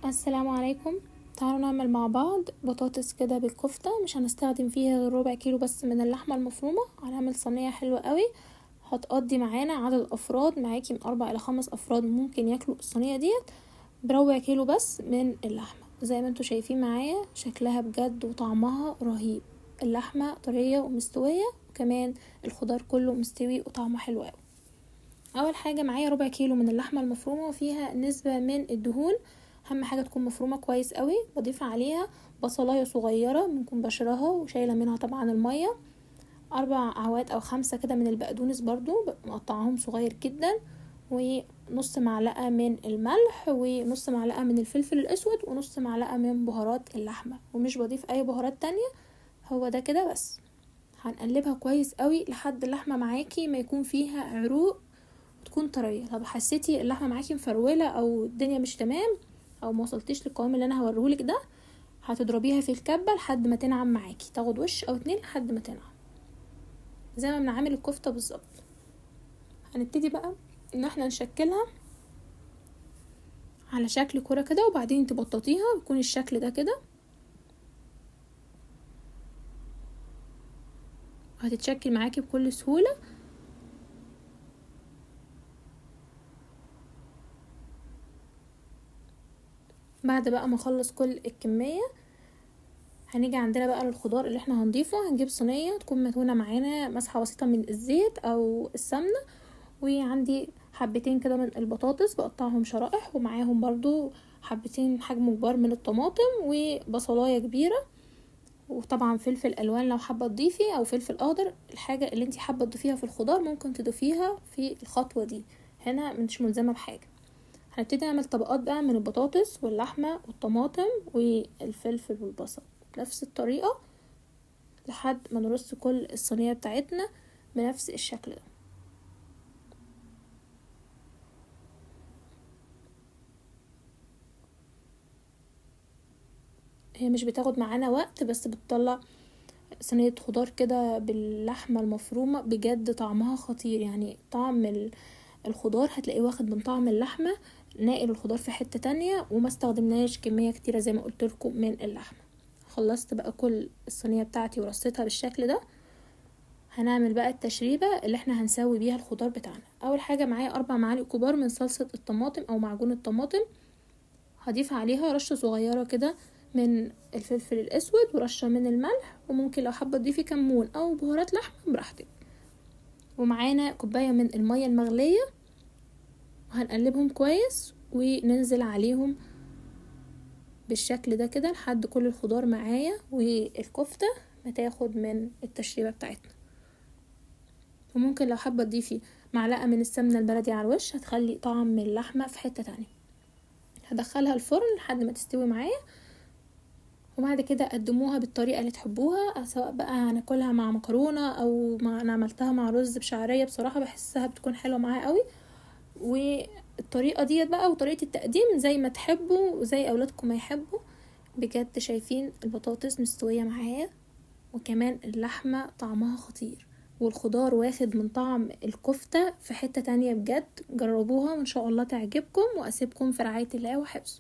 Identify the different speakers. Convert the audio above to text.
Speaker 1: السلام عليكم. تعالوا نعمل مع بعض بطاطس كده بالكفتة. مش هنستخدم فيها غير ربع كيلو بس من اللحمة المفرومة. هنعمل صينية حلوة قوي هتقضي معانا عدد افراد معاكي من 4 إلى 5 افراد ممكن ياكلوا الصينية ديت بربع كيلو بس من اللحمة. زي ما انتوا شايفين معايا شكلها بجد وطعمها رهيب. اللحمة طرية ومستوية وكمان الخضار كله مستوي وطعمه حلو قوي. اول حاجة معايا ربع كيلو من اللحمة المفرومة وفيها نسبة من الدهون. اهم حاجة تكون مفرومة كويس قوي. بضيف عليها بصلاية صغيرة ممكن بشرها وشايلة منها طبعا المية. 4 عواد او 5 كده من البقدونس برضو مقطعهم صغير جدا، ونص معلقة من الملح ونص معلقة من الفلفل الاسود ونص معلقة من بهارات اللحمة، ومش بضيف اي بهارات تانية. هو ده كده بس. هنقلبها كويس قوي لحد اللحمة معاكي ما يكون فيها عروق تكون طريه. طب حسيتي اللحمه معاكي مفروله او الدنيا مش تمام او ما وصلتيش للقوام اللي انا هوريهولك ده، هتضربيها في الكبه لحد ما تنعم معاكي، تاخد وش او 2 لحد ما تنعم زي ما بنعمل الكفته بالظبط. هنبتدي بقى ان احنا نشكلها على شكل كرة كده وبعدين تبططيها ويكون الشكل ده كده. هتتشكل معاكي بكل سهوله. بعد بقى ما اخلص كل الكميه هنيجي عندنا بقى للخضار اللي احنا هنضيفه. هنجيب صينية تكون مدهونة معانا مسحة بسيطة من الزيت او السمنة، وعندي حبتين كده من البطاطس بقطعهم شرائح، ومعاهم برضو حبتين حجم كبار من الطماطم وبصلاية كبيرة، وطبعا فلفل الوان لو حابة تضيفي او فلفل اخضر. الحاجة اللي انتي حابة تضيفيها في الخضار ممكن تضيفيها في الخطوة دي، هنا مش ملزمة بحاجة. هنبتدي نعمل طبقات بقى من البطاطس واللحمة والطماطم والفلفل والبصل بنفس الطريقة لحد ما نرص كل الصينية بتاعتنا بنفس الشكل ده. هي مش بتاخد معانا وقت بس بتطلع صينية خضار كده باللحمة المفرومة بجد طعمها خطير. يعني طعم الخضار هتلاقيه واخد من طعم اللحمة، ناقل الخضار في حتة تانية، وما استخدمناش كمية كتيرة زي ما قلت لكم من اللحمة. خلصت بقى كل الصينية بتاعتي ورصيتها بالشكل ده. هنعمل بقى التشريبة اللي احنا هنسوي بيها الخضار بتاعنا. اول حاجة معايا 4 معالق كبار من صلصة الطماطم او معجون الطماطم. هضيف عليها رشة صغيرة كده من الفلفل الاسود ورشة من الملح، وممكن لو حابة تضيفي كمون او بهارات لحمة براحتك. ومعانا كوباية من المية المغلية، وهنقلبهم كويس وننزل عليهم بالشكل ده كده لحد كل الخضار معايا والكفتة ما تاخد من التشريبة بتاعتنا. وممكن لو حابة تضيفي معلقة من السمنة البلدي على الوش هتخلي طعم اللحمة في حتة تانية. هدخلها الفرن لحد ما تستوي معايا، وبعد كده قدموها بالطريقة اللي تحبوها، سواء بقى هناكلها مع مكرونة او انا عملتها مع رز بشعرية بصراحة بحسها بتكون حلوة معايا قوي. والطريقة ديت بقى وطريقة التقديم زي ما تحبوا وزي اولادكم ما يحبوا. بجد شايفين البطاطس مستوية معايا وكمان اللحمة طعمها خطير، والخضار واخد من طعم الكفتة في حتة تانية. بجد جربوها وان شاء الله تعجبكم، واسيبكم في رعاية الله وحفظه.